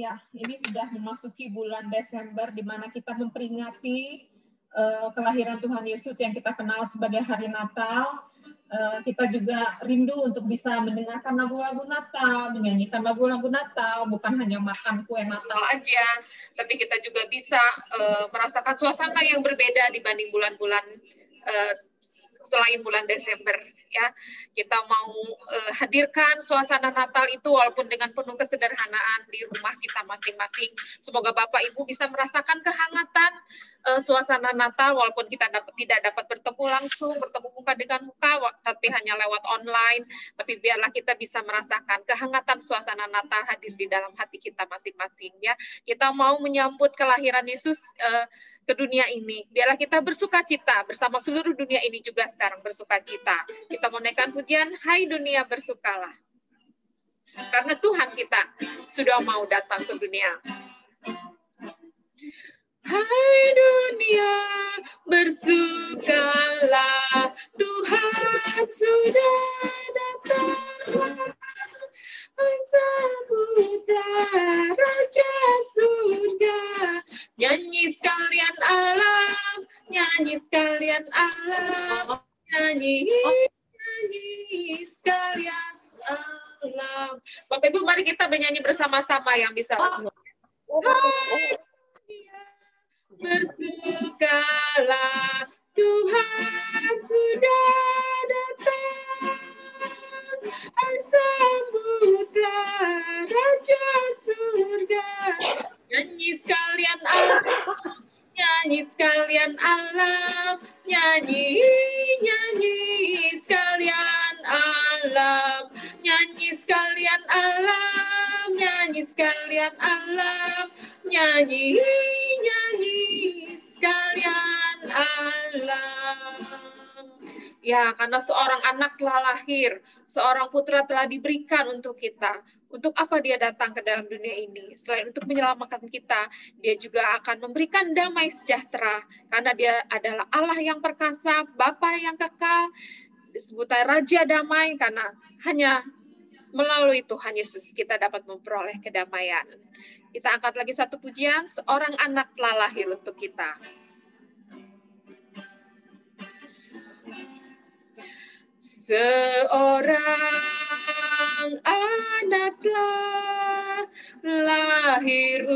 Ya, ini sudah memasuki bulan Desember di mana kita memperingati kelahiran Tuhan Yesus yang kita kenal sebagai hari Natal. Kita juga rindu untuk bisa mendengarkan lagu-lagu Natal, menyanyikan lagu-lagu Natal, bukan hanya makan kue Natal aja, tapi kita juga bisa merasakan suasana yang berbeda dibanding bulan-bulan selain bulan Desember. Ya, kita mau hadirkan suasana Natal itu walaupun dengan penuh kesederhanaan di rumah kita masing-masing. Semoga Bapak Ibu bisa merasakan kehangatan suasana Natal walaupun kita tidak dapat bertemu langsung, bertemu muka dengan muka, tapi hanya lewat online. Tapi biarlah kita bisa merasakan kehangatan suasana Natal hadir di dalam hati kita masing-masing. Ya, kita mau menyambut kelahiran Yesus ke dunia ini. Biarlah kita bersuka cita bersama seluruh dunia ini juga sekarang bersuka cita. Kita mau naikkan pujian, hai dunia bersukalah. Karena Tuhan kita sudah mau datang ke dunia. Hai dunia bersukalah, Tuhan sudah datang. Hai Sang Putra Raja Surga, nyanyi sekalian alam, nyanyi sekalian alam, nyanyi sekalian alam. Bapak Ibu, mari kita bernyanyi bersama-sama yang bisa. Hai dunia bersukalah, Tuhan sudah datang. Hai Sang Putra Raja Surga, nyanyi sekalian alam, nyanyi sekalian alam, nyanyi sekalian alam, nyanyi sekalian alam, nyanyi sekalian alam, nyanyi sekalian alam. Ya, karena seorang anak telah lahir, seorang putra telah diberikan untuk kita. Untuk apa dia datang ke dalam dunia ini? Selain untuk menyelamatkan kita, dia juga akan memberikan damai sejahtera. Karena dia adalah Allah yang perkasa, Bapa yang kekal, disebutnya Raja Damai, karena hanya melalui Tuhan Yesus kita dapat memperoleh kedamaian. Kita angkat lagi satu pujian, seorang anak telah lahir untuk kita. Seorang anak telah lahir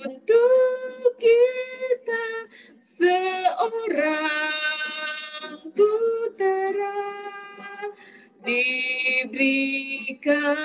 untuk kita, seorang putera diberikan,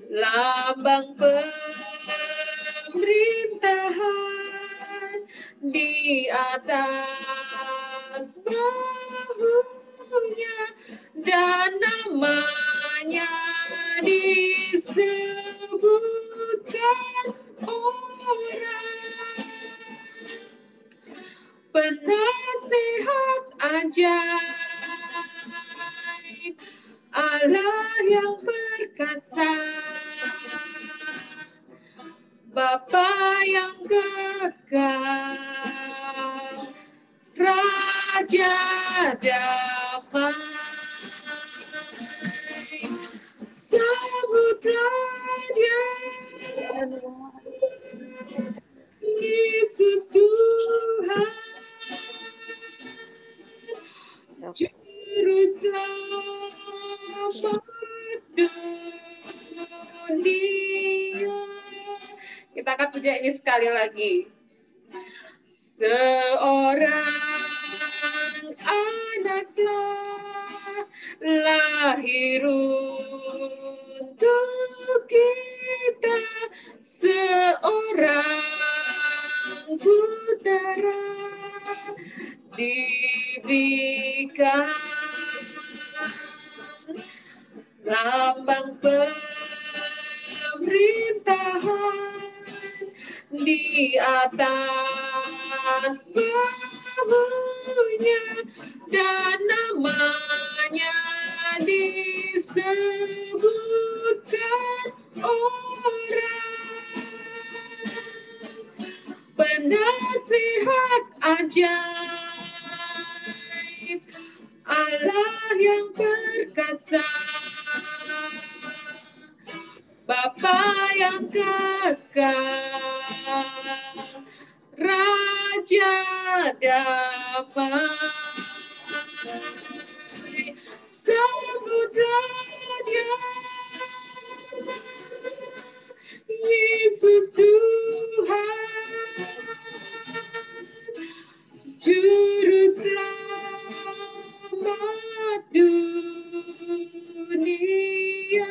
lambang pemerintahan di atas bahunya, dan namanya disebutkan orang penasihat ajaib, Allah yang perkasa, Bapa yang kekal, Raja damai. Sambutlah dia, Yesus Tuhan, Juru Selamat dunia. Kita akan puja ini sekali lagi. Seorang anak telah lahir untuk kita, seorang putera diberikan, lambang pemerintahan di atas bahunya, dan namanya disebutkan orang penasihat ajaib, Allah yang perkasa, yang kekal, Raja damai, sambutlah Dia, Yesus Tuhan, Juru Selamat dunia,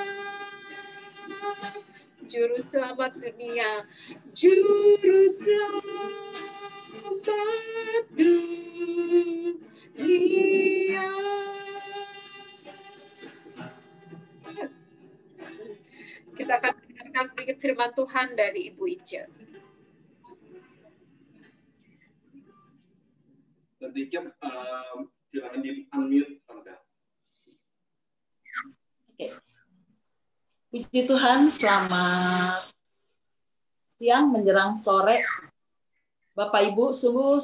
Juru Selamat dunia, Juru Selamat dunia. Kita akan mendengarkan sedikit firman Tuhan dari Ibu Ica. Nanti silakan di unmute. Oke. Puji Tuhan, selamat siang menjelang sore. Bapak Ibu, sungguh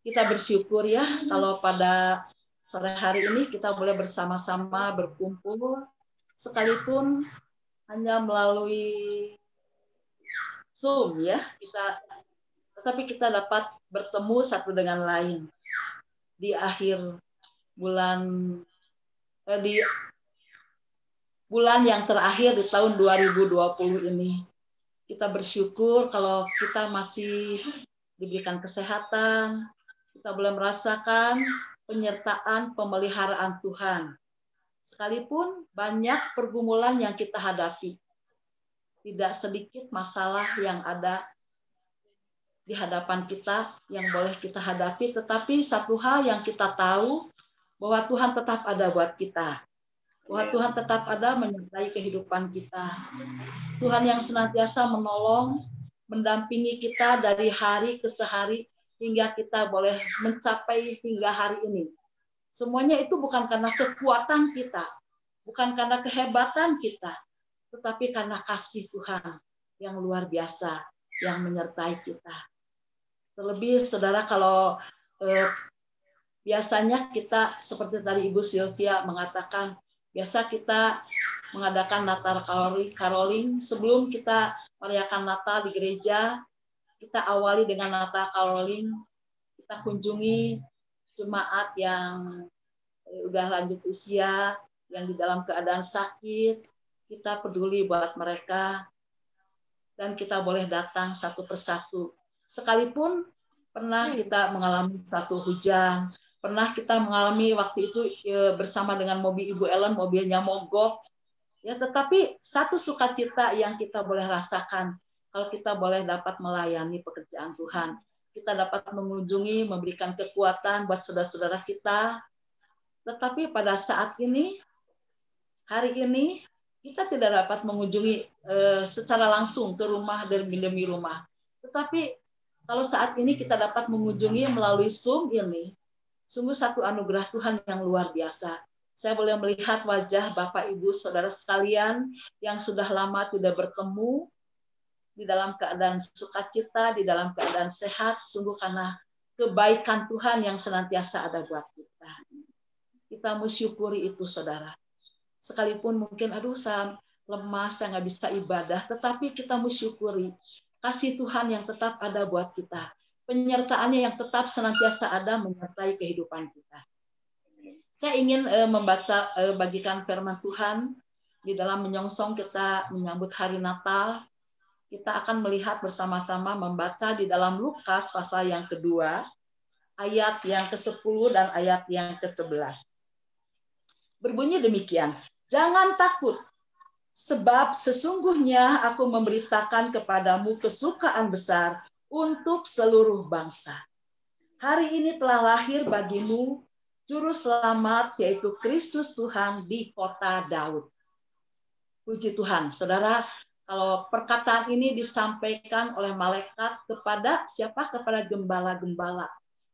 kita bersyukur ya kalau pada sore hari ini kita boleh bersama-sama berkumpul, sekalipun hanya melalui Zoom ya, tetapi kita dapat bertemu satu dengan lain di akhir bulan yang terakhir di tahun 2020 ini. Kita bersyukur kalau kita masih diberikan kesehatan, kita boleh merasakan penyertaan pemeliharaan Tuhan. Sekalipun banyak pergumulan yang kita hadapi, tidak sedikit masalah yang ada di hadapan kita yang boleh kita hadapi, tetapi satu hal yang kita tahu, bahwa Tuhan tetap ada buat kita. Bahwa Tuhan tetap ada menyertai kehidupan kita. Tuhan yang senantiasa menolong, mendampingi kita dari hari ke hari, hingga kita boleh mencapai hingga hari ini. Semuanya itu bukan karena kekuatan kita, bukan karena kehebatan kita, tetapi karena kasih Tuhan yang luar biasa yang menyertai kita. Terlebih saudara, kalau biasanya kita seperti tadi Ibu Sylvia mengatakan, biasa kita mengadakan Natal Caroling. Sebelum kita merayakan Natal di gereja, kita awali dengan Natal Caroling. Kita kunjungi jemaat yang udah lanjut usia, yang di dalam keadaan sakit. Kita peduli buat mereka, dan kita boleh datang satu persatu. Sekalipun pernah kita mengalami satu hujan, pernah kita mengalami waktu itu bersama dengan mobil Ibu Ellen, mobilnya mogok. Ya, tetapi satu sukacita yang kita boleh rasakan kalau kita boleh dapat melayani pekerjaan Tuhan. Kita dapat mengunjungi, memberikan kekuatan buat saudara-saudara kita. Tetapi pada saat ini, hari ini, kita tidak dapat mengunjungi secara langsung ke rumah demi rumah. Tetapi kalau saat ini kita dapat mengunjungi melalui Zoom ini, sungguh satu anugerah Tuhan yang luar biasa. Saya boleh melihat wajah Bapak, Ibu, Saudara sekalian yang sudah lama tidak bertemu, di dalam keadaan sukacita, di dalam keadaan sehat, sungguh karena kebaikan Tuhan yang senantiasa ada buat kita. Kita mensyukuri itu, saudara. Sekalipun mungkin, saya lemah, saya nggak bisa ibadah, tetapi kita mensyukuri kasih Tuhan yang tetap ada buat kita. Penyertaannya yang tetap senantiasa ada menyertai kehidupan kita. Saya ingin bagikan firman Tuhan di dalam menyongsong kita menyambut hari Natal. Kita akan melihat bersama-sama membaca di dalam Lukas pasal yang kedua, ayat yang ke-10 dan ayat yang ke-11. Berbunyi demikian, jangan takut, sebab sesungguhnya aku memberitakan kepadamu kesukaan besar untuk seluruh bangsa. Hari ini telah lahir bagimu Juru Selamat, yaitu Kristus Tuhan di kota Daud. Puji Tuhan, saudara. Kalau perkataan ini disampaikan oleh malaikat kepada siapa? Kepada gembala-gembala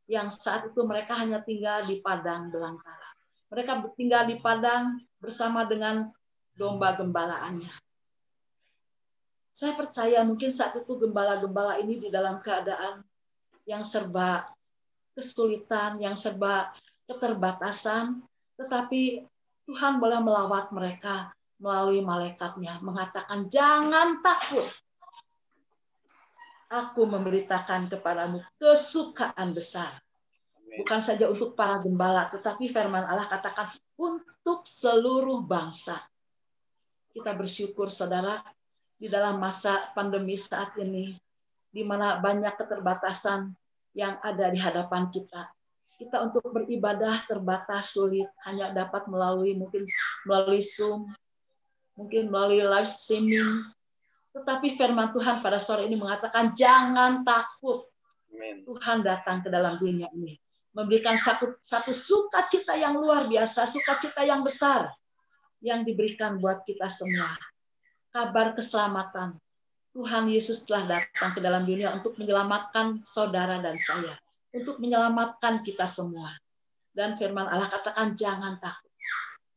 yang saat itu mereka hanya tinggal di padang belantara. Mereka tinggal di padang bersama dengan domba gembalaannya. Saya percaya mungkin saat itu gembala-gembala ini di dalam keadaan yang serba kesulitan, yang serba keterbatasan, tetapi Tuhan boleh melawat mereka melalui malaikatnya mengatakan, jangan takut. Aku memberitakan kepadamu kesukaan besar. Bukan saja untuk para gembala, tetapi firman Allah katakan untuk seluruh bangsa. Kita bersyukur saudara, di dalam masa pandemi saat ini, di mana banyak keterbatasan yang ada di hadapan kita. Kita untuk beribadah terbatas, sulit, hanya dapat melalui Zoom, mungkin melalui live streaming. Tetapi firman Tuhan pada sore ini mengatakan jangan takut. Amen. Tuhan datang ke dalam dunia ini, memberikan satu sukacita yang luar biasa, sukacita yang besar yang diberikan buat kita semua. Kabar keselamatan. Tuhan Yesus telah datang ke dalam dunia untuk menyelamatkan saudara dan saya, untuk menyelamatkan kita semua. Dan firman Allah katakan jangan takut.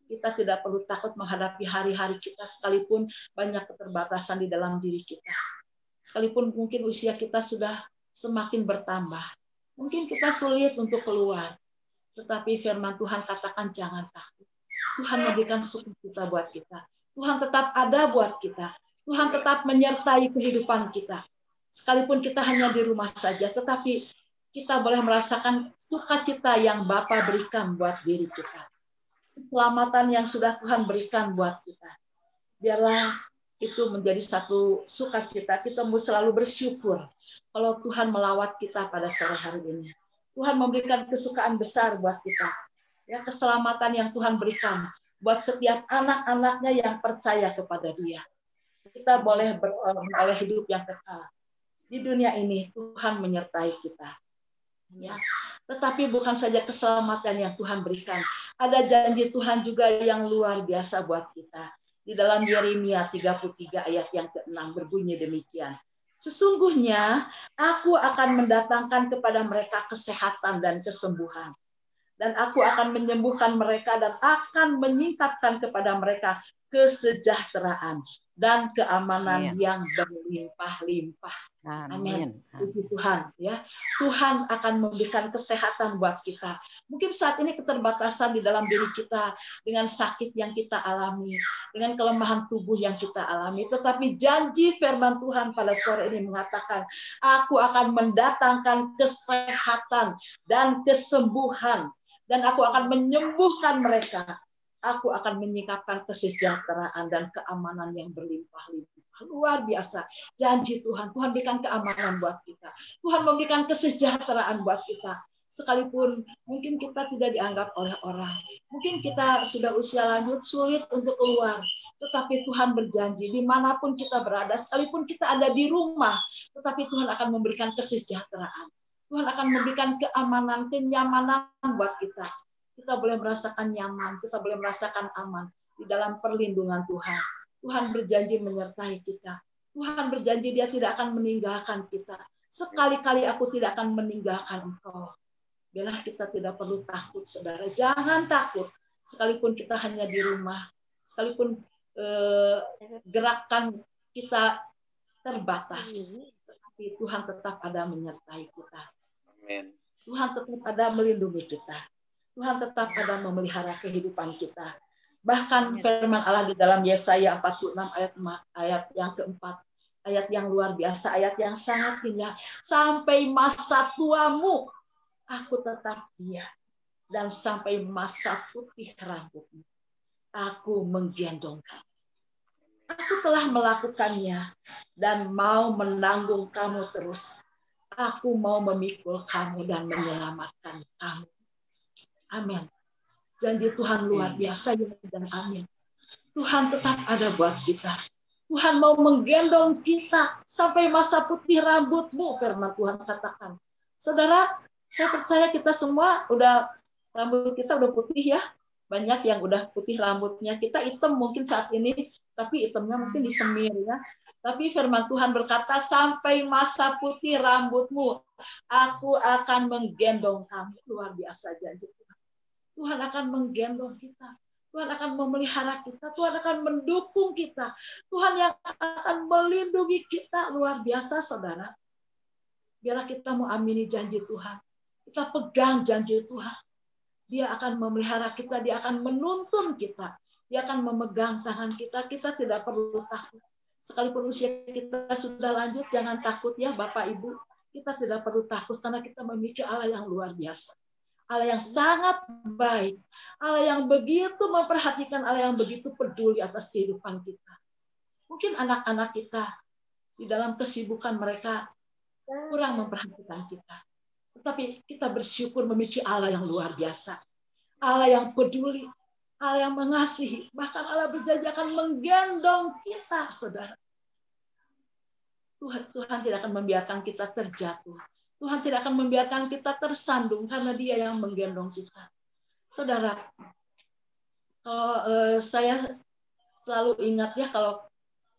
Kita tidak perlu takut menghadapi hari-hari kita, sekalipun banyak keterbatasan di dalam diri kita. Sekalipun mungkin usia kita sudah semakin bertambah. Mungkin kita sulit untuk keluar. Tetapi firman Tuhan katakan jangan takut. Tuhan memberikan sukacita buat kita. Tuhan tetap ada buat kita. Tuhan tetap menyertai kehidupan kita. Sekalipun kita hanya di rumah saja, tetapi kita boleh merasakan sukacita yang Bapa berikan buat diri kita. Keselamatan yang sudah Tuhan berikan buat kita. Biarlah itu menjadi satu sukacita. Kita mesti selalu bersyukur kalau Tuhan melawat kita pada sore hari ini. Tuhan memberikan kesukaan besar buat kita. Ya, keselamatan yang Tuhan berikan buat setiap anak-anaknya yang percaya kepada Dia. Kita boleh beroleh hidup yang kekal. Di dunia ini Tuhan menyertai kita. Ya. Tetapi bukan saja keselamatan yang Tuhan berikan. Ada janji Tuhan juga yang luar biasa buat kita. Di dalam Yeremia 33 ayat yang ke-6 berbunyi demikian. Sesungguhnya aku akan mendatangkan kepada mereka kesehatan dan kesembuhan. Dan aku akan menyembuhkan mereka dan akan menyingkapkan kepada mereka kesejahteraan dan keamanan yang berlimpah-limpah. Amin. Puji Tuhan, ya. Tuhan akan memberikan kesehatan buat kita. Mungkin saat ini keterbatasan di dalam diri kita dengan sakit yang kita alami, dengan kelemahan tubuh yang kita alami, tetapi janji firman Tuhan pada sore ini mengatakan, aku akan mendatangkan kesehatan dan kesembuhan, dan aku akan menyembuhkan mereka. Aku akan menyingkapkan kesejahteraan dan keamanan yang berlimpah-limpah. Luar biasa. Janji Tuhan. Tuhan berikan keamanan buat kita. Tuhan memberikan kesejahteraan buat kita. Sekalipun mungkin kita tidak dianggap oleh orang. Mungkin kita sudah usia lanjut, sulit untuk keluar. Tetapi Tuhan berjanji, dimanapun kita berada, sekalipun kita ada di rumah, tetapi Tuhan akan memberikan kesejahteraan. Tuhan akan memberikan keamanan, kenyamanan buat kita. Kita boleh merasakan nyaman, kita boleh merasakan aman di dalam perlindungan Tuhan. Tuhan berjanji menyertai kita. Tuhan berjanji Dia tidak akan meninggalkan kita. Sekali-kali aku tidak akan meninggalkan engkau. Biarlah kita tidak perlu takut, saudara. Jangan takut. Sekalipun kita hanya di rumah, sekalipun gerakan kita terbatas, tetapi Tuhan tetap ada menyertai kita. Amin. Tuhan tetap ada melindungi kita. Tuhan tetap ada memelihara kehidupan kita. Bahkan firman Allah di dalam Yesaya 46 ayat yang keempat, ayat yang luar biasa, ayat yang sangat indah. Sampai masa tuamu, aku tetap dia. Dan sampai masa putih rambutmu, aku menggendong kamu. Aku telah melakukannya dan mau menanggung kamu terus. Aku mau memikul kamu dan menyelamatkan kamu. Amin. Janji Tuhan luar biasa dan amin. Tuhan tetap ada buat kita. Tuhan mau menggendong kita sampai masa putih rambutmu, firman Tuhan katakan. Saudara, saya percaya kita semua rambut kita udah putih ya. Banyak yang udah putih rambutnya. Kita hitam mungkin saat ini, tapi hitamnya mungkin disemir ya. Tapi firman Tuhan berkata, sampai masa putih rambutmu, aku akan menggendong kamu. Luar biasa janji Tuhan. Tuhan akan menggendong kita. Tuhan akan memelihara kita. Tuhan akan mendukung kita. Tuhan yang akan melindungi kita. Luar biasa, saudara. Biarlah kita mau amini janji Tuhan. Kita pegang janji Tuhan. Dia akan memelihara kita. Dia akan menuntun kita. Dia akan memegang tangan kita. Kita tidak perlu takut. Sekalipun usia kita sudah lanjut, jangan takut ya Bapak Ibu. Kita tidak perlu takut karena kita memiliki Allah yang luar biasa. Allah yang sangat baik. Allah yang begitu memperhatikan, Allah yang begitu peduli atas kehidupan kita. Mungkin anak-anak kita di dalam kesibukan mereka kurang memperhatikan kita. Tetapi kita bersyukur memiliki Allah yang luar biasa. Allah yang peduli, Allah yang mengasihi. Bahkan Allah berjanji akan menggendong kita, saudara. Tuhan tidak akan membiarkan kita terjatuh. Tuhan tidak akan membiarkan kita tersandung karena Dia yang menggendong kita. Saudara, kalau saya selalu ingat ya, kalau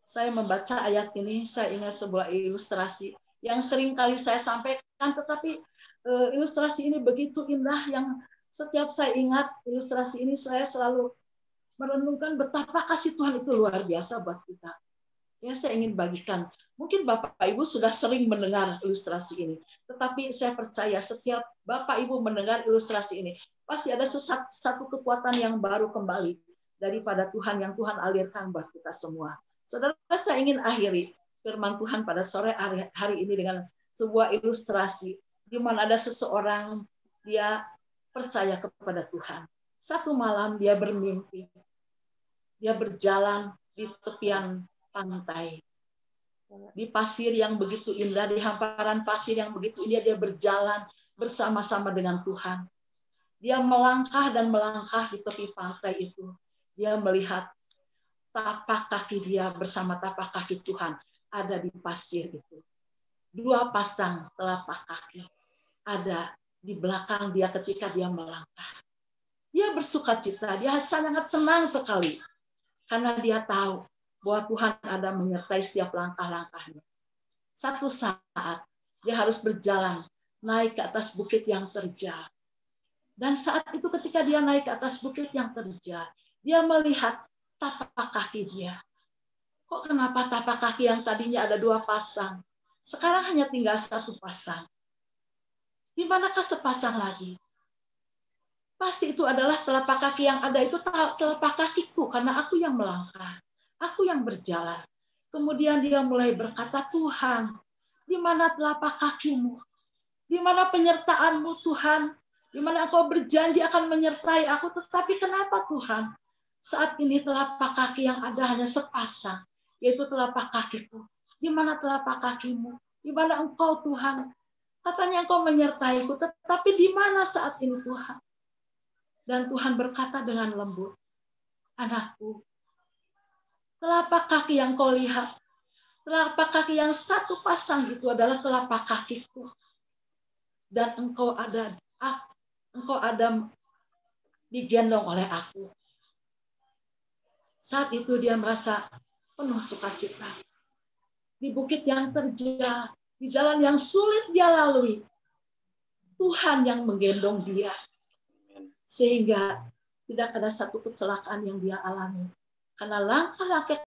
saya membaca ayat ini, saya ingat sebuah ilustrasi yang sering kali saya sampaikan, tetapi ilustrasi ini begitu indah yang setiap saya ingat ilustrasi ini, saya selalu merenungkan betapa kasih Tuhan itu luar biasa buat kita. Ya, saya ingin bagikan. Mungkin Bapak Ibu sudah sering mendengar ilustrasi ini, tetapi saya percaya setiap Bapak Ibu mendengar ilustrasi ini, pasti ada satu kekuatan yang baru kembali daripada Tuhan yang Tuhan alirkan buat kita semua. Saudara, saya ingin akhiri firman Tuhan pada sore hari ini dengan sebuah ilustrasi di mana ada seseorang, dia percaya kepada Tuhan. Satu malam dia bermimpi. Dia berjalan di tepian pantai. Di pasir yang begitu indah, di hamparan pasir yang begitu indah, dia berjalan bersama-sama dengan Tuhan. Dia melangkah dan melangkah di tepi pantai itu. Dia melihat tapak kaki dia bersama tapak kaki Tuhan ada di pasir itu. Dua pasang telapak kaki ada di belakang dia ketika dia melangkah. Dia bersukacita, dia sangat senang sekali. Karena dia tahu bahwa Tuhan ada menyertai setiap langkah-langkahnya. Satu saat dia harus berjalan naik ke atas bukit yang terjal. Dan saat itu ketika dia naik ke atas bukit yang terjal, dia melihat tapak kaki dia. Kok kenapa tapak kaki yang tadinya ada dua pasang, sekarang hanya tinggal satu pasang? Di manakah sepasang lagi? Pasti itu adalah telapak kaki yang ada itu telapak kakiku, karena aku yang melangkah. Aku yang berjalan. Kemudian dia mulai berkata, Tuhan, di mana telapak kakimu? Di mana penyertaanmu Tuhan? Di mana Engkau berjanji akan menyertai aku? Tetapi kenapa Tuhan? Saat ini telapak kaki yang ada hanya sepasang, yaitu telapak kakiku. Di mana telapak kakimu? Di mana Engkau Tuhan? Katanya Engkau menyertaiku, tetapi di mana saat ini Tuhan? Dan Tuhan berkata dengan lembut, anakku, telapak kaki yang kau lihat, telapak kaki yang satu pasang itu adalah telapak kakiku. Dan engkau ada digendong oleh aku. Saat itu dia merasa penuh sukacita. Di bukit yang terjal, di jalan yang sulit dia lalui, Tuhan yang menggendong dia. Sehingga tidak ada satu kecelakaan yang dia alami. Karena langkah-langkah